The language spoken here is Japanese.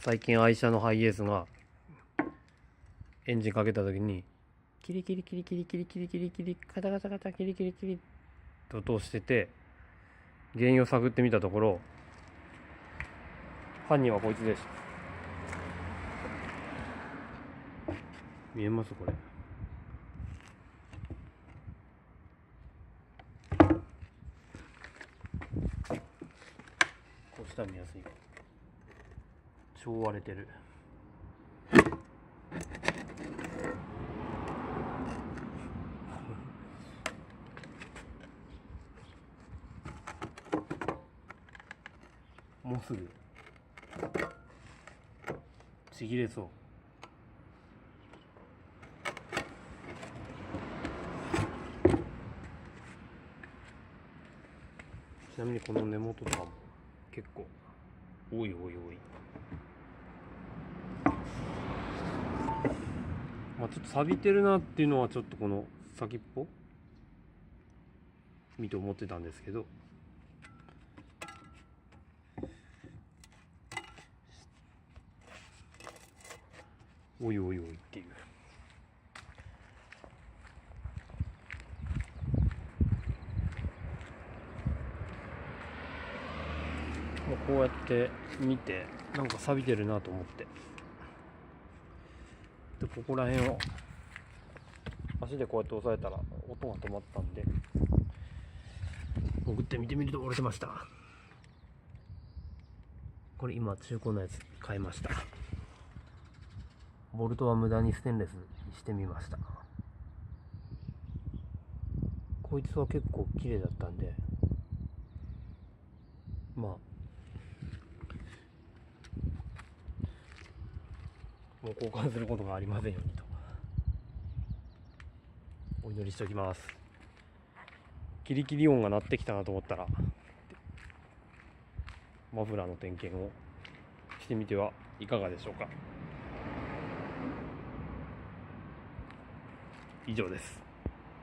最近愛車のハイエースがエンジンかけた時にキリキリキリキリキリキリキリキリカタカタカタキリキリキリと通してて、原因を探ってみたところ、犯人はこいつでした。見えますこれ。こうしたら見やすい。超割れてる。もうすぐちぎれそう。ちなみにこの根元とかも結構おいおいおい、まあ、ちょっと錆びてるなっていうのはちょっとこの先っぽ見て思ってたんですけど、おいおいおいっていう。こうやって見てなんか錆びてるなと思って、でここら辺を足でこうやって押さえたら音が止まったんで潜って見てみると折れてました。これ今中古のやつ買いました。ボルトは無駄にステンレスにしてみました。こいつは結構綺麗だったんで、まあもう交換することがありませんようにとお祈りしておきます。キリキリ音が鳴ってきたなと思ったらマフラーの点検をしてみてはいかがでしょうか。以上です。